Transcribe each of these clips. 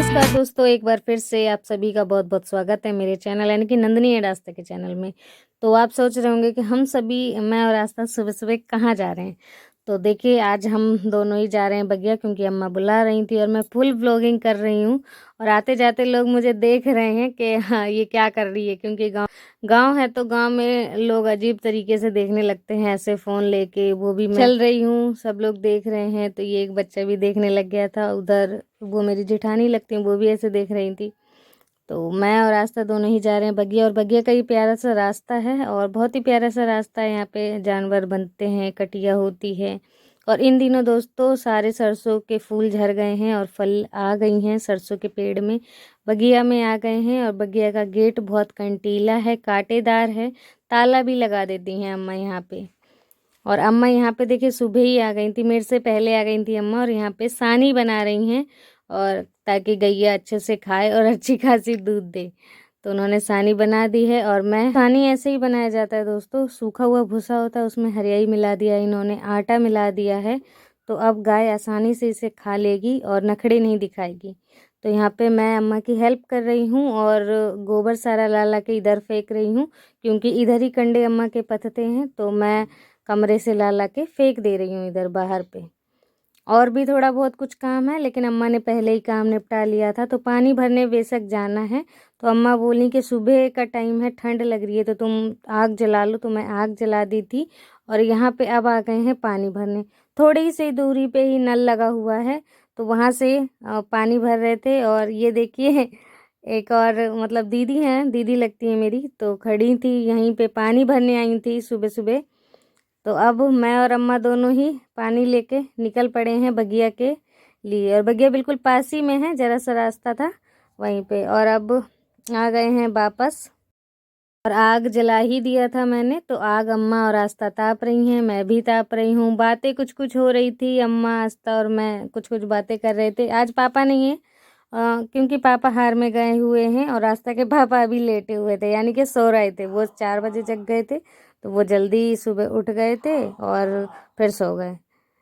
नमस्कार दोस्तों, एक बार फिर से आप सभी का बहुत-बहुत स्वागत है मेरे चैनल यानी कि नंदिनी एंड आस्था के चैनल में। तो आप सोच रहे होंगे कि हम सभी मैं और आस्था सुबह-सुबह कहाँ जा रहे हैं। तो देखिए आज हम दोनों ही जा रहे हैं बगिया क्योंकि अम्मा बुला रही थी और मैं फुल व्लॉगिंग कर रही हूँ और आते-जाते लोग मुझे देख रहे हैं कि हाँ, ये क्या कर रही है क्योंकि गाँव है तो गाँव में लोग अजीब तरीके से देखने लगते हैं ऐसे फ़ोन लेके, वो भी मैं चल रही हूँ, सब लोग देख रहे हैं तो ये एक बच्चा भी देखने लग गया था उधर, वो मेरी जेठानी लगती हैं, वो भी ऐसे देख रही थी। तो मैं और आस्था दोनों ही जा रहे हैं बगिया और बगिया का ही प्यारा सा रास्ता है और बहुत ही प्यारा सा रास्ता है। यहाँ पे जानवर बनते हैं, कटिया होती है और इन दिनों दोस्तों सारे सरसों के फूल झड़ गए हैं और फल आ गई हैं सरसों के पेड़ में, बगिया में आ गए हैं और बगिया का गेट बहुत कंटीला है, कांटेदार है, ताला भी लगा देती हैं अम्मा यहाँ पे। और अम्मा यहाँ पे देखिए सुबह ही आ गई थी, मेरे से पहले आ गई थी अम्मा और यहाँ पे सानी बना रही हैं और ताकि गैया अच्छे से खाए और अच्छी खासी दूध दे। तो उन्होंने सानी बना दी है और मैं सानी ऐसे ही बनाया जाता है दोस्तों, सूखा हुआ भूसा होता है उसमें हरियाई मिला दिया, इन्होंने आटा मिला दिया है। तो अब गाय आसानी से इसे खा लेगी और नखड़े नहीं दिखाएगी। तो यहाँ पे मैं अम्मा की हेल्प कर रही हूँ और गोबर सारा ला ला के इधर फेंक रही हूँ क्योंकि इधर ही कंडे अम्मा के पथते हैं तो मैं कमरे से ला ला के फेंक दे रही हूँ इधर बाहर पे। और भी थोड़ा बहुत कुछ काम है लेकिन अम्मा ने पहले ही काम निपटा लिया था। तो पानी भरने बेशक जाना है तो अम्मा बोली कि सुबह का टाइम है, ठंड लग रही है तो तुम आग जला लो, तो मैं आग जला दी थी और यहाँ पे अब आ गए हैं पानी भरने। थोड़ी सी दूरी पे ही नल लगा हुआ है तो वहाँ से पानी भर रहे थे और ये देखिए एक और मतलब दीदी हैं, दीदी लगती है मेरी, तो खड़ी थी यहीं पे पानी भरने आई थी सुबह सुबह। तो अब मैं और अम्मा दोनों ही पानी लेके निकल पड़े हैं बगिया के लिए और बगिया बिल्कुल पास ही में है, जरा सा रास्ता था वहीं पे। और अब आ गए हैं वापस और आग जला ही दिया था मैंने तो आग अम्मा और आस्था ताप रही हैं, मैं भी ताप रही हूँ। बातें कुछ कुछ हो रही थी, अम्मा आस्था और मैं कुछ कुछ बातें कर रहे थे। आज पापा नहीं है क्योंकि पापा हार में गए हुए हैं और आस्था के पापा अभी लेटे हुए थे यानी कि सो रहे थे, वो 4 बजे जग गए थे तो वो जल्दी सुबह उठ गए थे और फिर सो गए।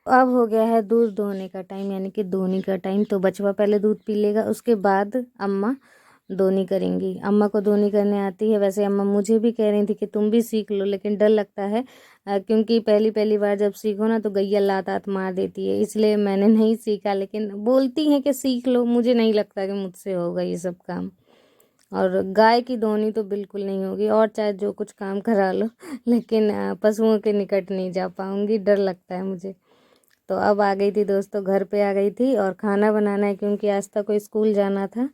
अब हो गया है दूध दोहने का टाइम यानी कि दोहनी का टाइम, तो बचवा पहले दूध पी लेगा उसके बाद अम्मा दोहनी करेंगी। अम्मा को दोहनी करने आती है, वैसे अम्मा मुझे भी कह रही थी कि तुम भी सीख लो लेकिन डर लगता है क्योंकि पहली पहली बार जब सीखो ना तो गैया लात आत मार देती है, इसलिए मैंने नहीं सीखा। लेकिन बोलती हैं कि सीख लो, मुझे नहीं लगता कि मुझसे होगा ये सब काम। और गाय की दोहनी तो बिल्कुल नहीं होगी और चाहे जो कुछ काम करा लो लेकिन पशुओं के निकट नहीं जा पाऊंगी, डर लगता है मुझे। तो अब आ गई थी दोस्तों, घर पे आ गई थी और खाना बनाना है क्योंकि आज तक को स्कूल जाना था।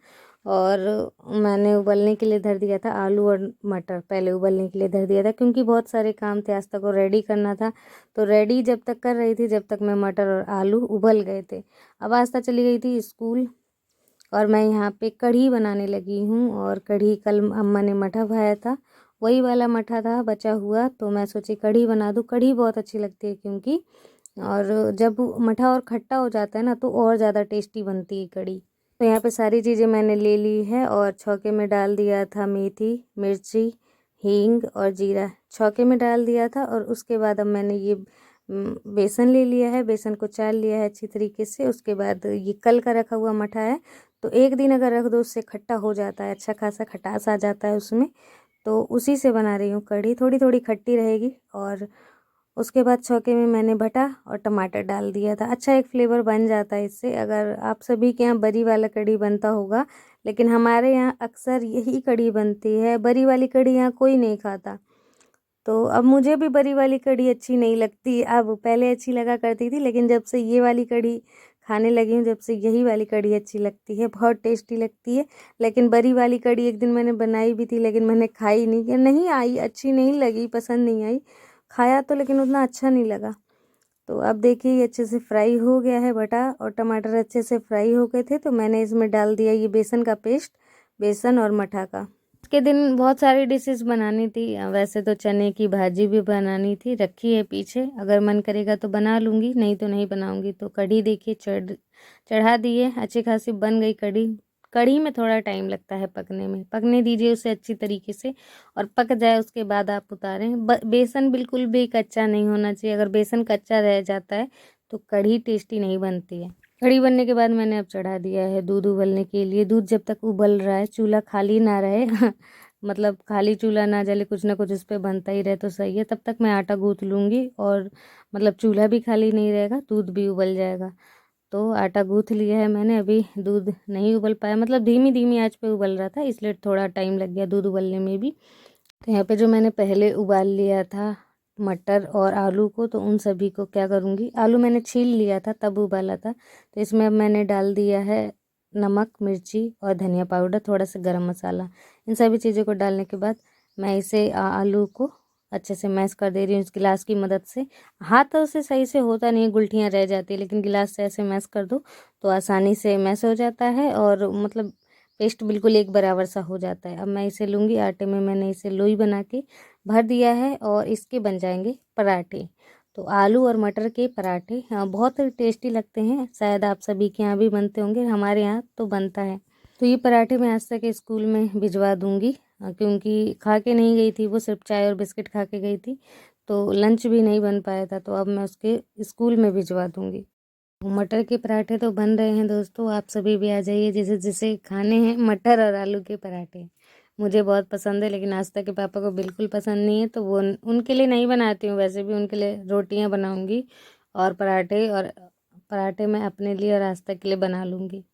और मैंने उबलने के लिए धर दिया था आलू और मटर, पहले उबलने के लिए धर दिया था क्योंकि बहुत सारे काम थे आज तक को रेडी करना था। तो रेडी जब तक कर रही थी जब तक मैं मटर और आलू उबल गए थे। अब आस्था चली गई थी स्कूल और मैं यहाँ पे कढ़ी बनाने लगी हूँ। और कढ़ी कल अम्मा ने मठा भाया था, वही वाला मठा था बचा हुआ, तो मैं सोची कढ़ी बना दूँ। कढ़ी बहुत अच्छी लगती है क्योंकि और जब मठा और खट्टा हो जाता है ना तो और ज़्यादा टेस्टी बनती है कढ़ी। तो यहाँ पे सारी चीज़ें मैंने ले ली है और छौके में डाल दिया था मेथी, मिर्ची, हींग और जीरा, छौके में डाल दिया था। और उसके बाद अब मैंने ये बेसन ले लिया है, बेसन को चाल लिया है अच्छी तरीके से। उसके बाद ये कल का रखा हुआ मठा है तो एक दिन अगर रख दो उससे खट्टा हो जाता है, अच्छा खासा खटास आ जाता है उसमें। तो उसी से बना रही हूँ कढ़ी, थोड़ी थोड़ी खट्टी रहेगी। और उसके बाद छौके में मैंने भटा और टमाटर डाल दिया था, अच्छा एक फ्लेवर बन जाता है इससे। अगर आप सभी के यहाँ बरी वाला कढ़ी बनता होगा लेकिन हमारे यहाँ अक्सर यही कढ़ी बनती है, बरी वाली कढ़ी यहाँ कोई नहीं खाता। तो अब मुझे भी बरी वाली कढ़ी अच्छी नहीं लगती, अब पहले अच्छी लगा करती थी लेकिन जब से ये वाली कढ़ी खाने लगी हूँ जब से यही वाली कढ़ी अच्छी लगती है, बहुत टेस्टी लगती है। लेकिन बरी वाली कढ़ी एक दिन मैंने बनाई भी थी लेकिन मैंने खाई नहीं, कि नहीं आई, अच्छी नहीं लगी, पसंद नहीं आई। खाया तो लेकिन उतना अच्छा नहीं लगा। तो अब देखिए ये अच्छे से फ्राई हो गया है भटा और टमाटर अच्छे से फ्राई हो गए थे तो मैंने इसमें डाल दिया ये बेसन का पेस्ट, बेसन और मठा का। के दिन बहुत सारी डिशेस बनानी थी, वैसे तो चने की भाजी भी बनानी थी, रखी है पीछे, अगर मन करेगा तो बना लूँगी, नहीं तो नहीं बनाऊँगी। तो कढ़ी देखिए चढ़ा दी है, अच्छी खासी बन गई कढ़ी। कढ़ी में थोड़ा टाइम लगता है पकने में, पकने दीजिए उसे अच्छी तरीके से और पक जाए उसके बाद आप उतारें। बेसन बिल्कुल भी कच्चा नहीं होना चाहिए, अगर बेसन कच्चा रह जाता है तो कढ़ी टेस्टी नहीं बनती है। कढ़ी बनने के बाद मैंने अब चढ़ा दिया है दूध उबलने के लिए। दूध जब तक उबल रहा है, चूल्हा खाली ना रहे मतलब खाली चूल्हा ना जले, कुछ ना कुछ इस पे बनता ही रहे तो सही है। तब तक मैं आटा गूँथ लूँगी और मतलब चूल्हा भी खाली नहीं रहेगा, दूध भी उबल जाएगा। तो आटा गूँथ लिया है मैंने। अभी दूध नहीं उबल पाया, मतलब धीमी धीमी आंच पे उबल रहा था, इसलिए थोड़ा टाइम लग गया दूध उबलने में भी। तो यहाँ पे जो मैंने पहले उबाल लिया था मटर और आलू को, तो उन सभी को क्या करूँगी, आलू मैंने छील लिया था तब उबाला था, तो इसमें अब मैंने डाल दिया है नमक, मिर्ची और धनिया पाउडर, थोड़ा सा गरम मसाला। इन सभी चीज़ों को डालने के बाद मैं इसे आलू को अच्छे से मैश कर दे रही हूँ इस गिलास की मदद से। हाथों से सही से होता नहीं, गुलटियाँ रह जाती है, लेकिन गिलास से ऐसे मैश कर दो तो आसानी से मैश हो जाता है और मतलब पेस्ट बिल्कुल एक बराबर सा हो जाता है। अब मैं इसे लूँगी, आटे में मैंने इसे लोई बना के भर दिया है और इसके बन जाएंगे पराठे। तो आलू और मटर के पराठे बहुत टेस्टी लगते हैं, शायद आप सभी के यहाँ भी बनते होंगे, हमारे यहाँ तो बनता है। तो ये पराठे मैं आज तक स्कूल में भिजवा दूँगी, क्योंकि खा के नहीं गई थी वो, सिर्फ चाय और बिस्किट खा के गई थी, तो लंच भी नहीं बन पाया था, तो अब मैं उसके स्कूल में भिजवा दूँगी। मटर के पराठे तो बन रहे हैं दोस्तों, आप सभी भी आ जाइए जिसे जिसे खाने हैं मटर और आलू के पराठे। मुझे बहुत पसंद है, लेकिन आस्था के पापा को बिल्कुल पसंद नहीं है, तो वो उनके लिए नहीं बनाती हूँ। वैसे भी उनके लिए रोटियां बनाऊंगी और पराठे मैं अपने लिए और आस्था के लिए बना लूँगी।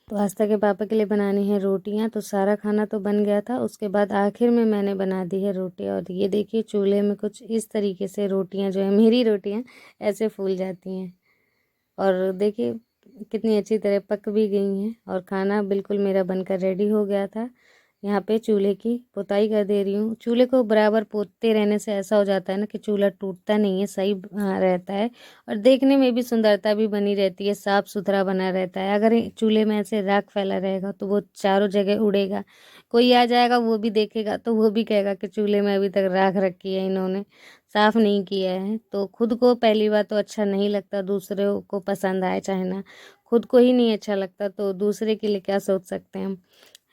तो आस्था के पापा के लिए बनानी है रोटियां, तो सारा खाना तो बन गया था। उसके बाद आखिर में मैंने बना दी है रोटी, और ये देखिए चूल्हे में कुछ इस तरीके से रोटियां, जो है मेरी रोटियां, ऐसे फूल जाती हैं। और देखिए कितनी अच्छी तरह पक भी गई हैं और खाना बिल्कुल मेरा बनकर रेडी हो गया था। यहाँ पे चूल्हे की पुताई कर दे रही हूँ। चूल्हे को बराबर पोतते रहने से ऐसा हो जाता है ना कि चूल्हा टूटता नहीं है, सही रहता है और देखने में भी सुंदरता भी बनी रहती है, साफ़ सुथरा बना रहता है। अगर चूल्हे में ऐसे राख फैला रहेगा तो वो चारों जगह उड़ेगा, कोई आ जाएगा वो भी देखेगा तो वो भी कहेगा कि चूल्हे में अभी तक राख रखी है इन्होंने, साफ़ नहीं किया है। तो खुद को पहली बात तो अच्छा नहीं लगता, दूसरों को पसंद आए चाहे ना, खुद को ही नहीं अच्छा लगता तो दूसरे के लिए क्या सोच सकते हैं हम,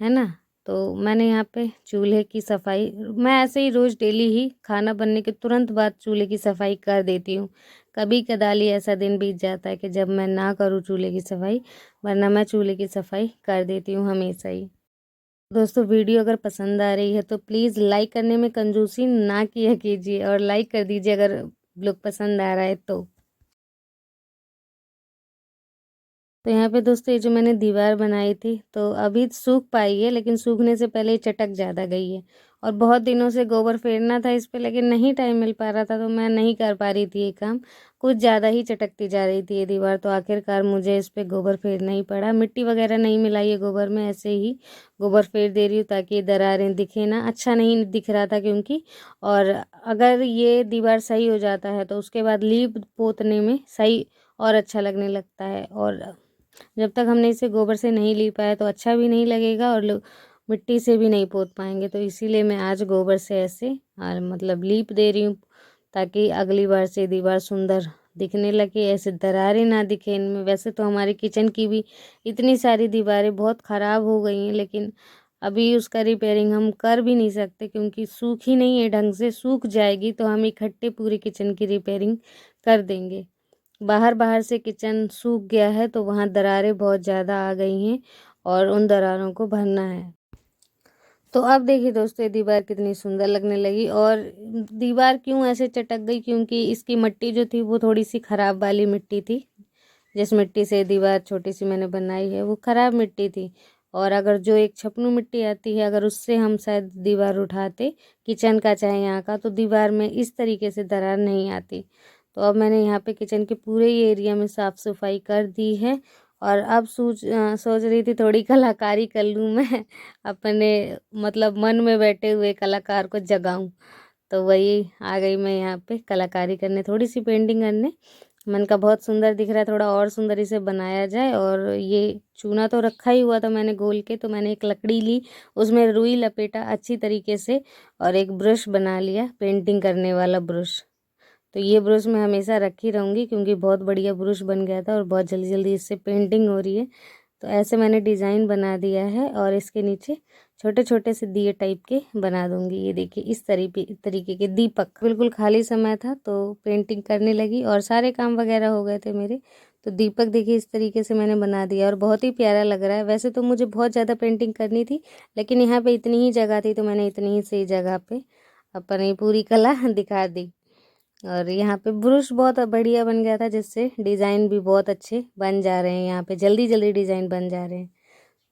है ना। तो मैंने यहाँ पे चूल्हे की सफाई, मैं ऐसे ही रोज़ डेली ही खाना बनने के तुरंत बाद चूल्हे की सफाई कर देती हूँ। कभी कदाली ऐसा दिन बीत जाता है कि जब मैं ना करूँ चूल्हे की सफाई, वरना मैं चूल्हे की सफाई कर देती हूँ हमेशा ही। दोस्तों वीडियो अगर पसंद आ रही है तो प्लीज़ लाइक करने में कंजूसी ना किया कीजिए और लाइक कर दीजिए अगर ब्लॉग पसंद आ रहा है तो। तो यहाँ पे दोस्तों ये जो मैंने दीवार बनाई थी तो अभी सूख पाई है, लेकिन सूखने से पहले ही चटक ज़्यादा गई है। और बहुत दिनों से गोबर फेरना था इस पे, लेकिन नहीं टाइम मिल पा रहा था तो मैं नहीं कर पा रही थी ये काम, कुछ ज़्यादा ही चटकती जा रही थी ये दीवार। तो आखिरकार मुझे इस पे गोबर फेरना ही पड़ा। मिट्टी वगैरह नहीं मिलाई है गोबर में, ऐसे ही गोबर फेर दे रही हूँ ताकि ये दरारें दिखे ना, अच्छा नहीं दिख रहा था क्योंकि। और अगर ये दीवार सही हो जाता है तो उसके बाद लीप पोतने में सही और अच्छा लगने लगता है। और जब तक हमने इसे गोबर से नहीं ली पाया तो अच्छा भी नहीं लगेगा और लोग मिट्टी से भी नहीं पोत पाएंगे। तो इसीलिए मैं आज गोबर से ऐसे मतलब लीप दे रही हूँ ताकि अगली बार से दीवार सुंदर दिखने लगे, ऐसे दरारें ना दिखे इनमें। वैसे तो हमारी किचन की भी इतनी सारी दीवारें बहुत ख़राब हो गई हैं, लेकिन अभी उसका रिपेयरिंग हम कर भी नहीं सकते क्योंकि सूखी नहीं है ढंग से। सूख जाएगी तो हम इकट्ठे पूरी किचन की रिपेयरिंग कर देंगे। बाहर बाहर से किचन सूख गया है तो वहाँ दरारें बहुत ज़्यादा आ गई हैं और उन दरारों को भरना है। तो अब देखिए दोस्तों ये दीवार कितनी सुंदर लगने लगी। और दीवार क्यों ऐसे चटक गई, क्योंकि इसकी मिट्टी जो थी वो थोड़ी सी ख़राब वाली मिट्टी थी। जिस मिट्टी से दीवार छोटी सी मैंने बनाई है वो ख़राब मिट्टी थी। और अगर जो एक छपनू मिट्टी आती है, अगर उससे हम शायद दीवार उठाते किचन का चाहे यहाँ का, तो दीवार में इस तरीके से दरार नहीं आती। तो अब मैंने यहाँ पे किचन के पूरे ही एरिया में साफ़ सफाई कर दी है। और अब सोच रही थी थोड़ी कलाकारी कर लूँ मैं अपने मतलब मन में बैठे हुए कलाकार को जगाऊं। तो वही आ गई मैं यहाँ पे कलाकारी करने, थोड़ी सी पेंटिंग करने। मन का बहुत सुंदर दिख रहा है, थोड़ा और सुंदर इसे बनाया जाए। और ये चूना तो रखा ही हुआ था मैंने गोल के, तो मैंने एक लकड़ी ली, उसमें रुई लपेटा अच्छी तरीके से और एक ब्रश बना लिया, पेंटिंग करने वाला ब्रश। तो ये ब्रश मैं हमेशा रखी रहूँगी क्योंकि बहुत बढ़िया ब्रश बन गया था और बहुत जल्दी जल्दी इससे पेंटिंग हो रही है। तो ऐसे मैंने डिज़ाइन बना दिया है और इसके नीचे छोटे छोटे से दिए टाइप के बना दूंगी। ये देखिए इस तरीके के दीपक। बिल्कुल खाली समय था तो पेंटिंग करने लगी और सारे काम वगैरह हो गए थे मेरे, तो दीपक देखिए इस तरीके से मैंने बना दिया और बहुत ही प्यारा लग रहा है। वैसे तो मुझे बहुत ज़्यादा पेंटिंग करनी थी, लेकिन यहाँ पे इतनी ही जगह थी तो मैंने इतनी ही सही जगह पे अपनी पूरी कला दिखा दी। और यहाँ पे ब्रुश बहुत बढ़िया बन गया था, जिससे डिज़ाइन भी बहुत अच्छे बन जा रहे हैं। यहाँ पे जल्दी जल्दी डिज़ाइन बन जा रहे हैं।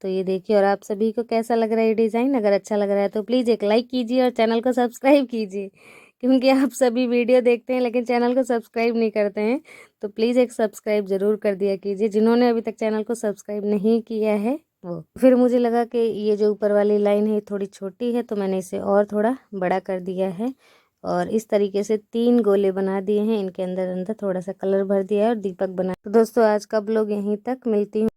तो ये देखिए, और आप सभी को कैसा लग रहा है ये डिज़ाइन? अगर अच्छा लग रहा है तो प्लीज़ एक लाइक कीजिए और चैनल को सब्सक्राइब कीजिए, क्योंकि आप सभी वीडियो देखते हैं लेकिन चैनल को सब्सक्राइब नहीं करते हैं। तो प्लीज़ एक सब्सक्राइब ज़रूर कर दिया कीजिए, जिन्होंने अभी तक चैनल को सब्सक्राइब नहीं किया है वो। फिर मुझे लगा कि ये जो ऊपर वाली लाइन है थोड़ी छोटी है, तो मैंने इसे और थोड़ा बड़ा कर दिया है और इस तरीके से 3 गोले बना दिए हैं। इनके अंदर अंदर थोड़ा सा कलर भर दिया है और दीपक बना। तो दोस्तों आज का ब्लॉग यहीं तक, मिलती हूँ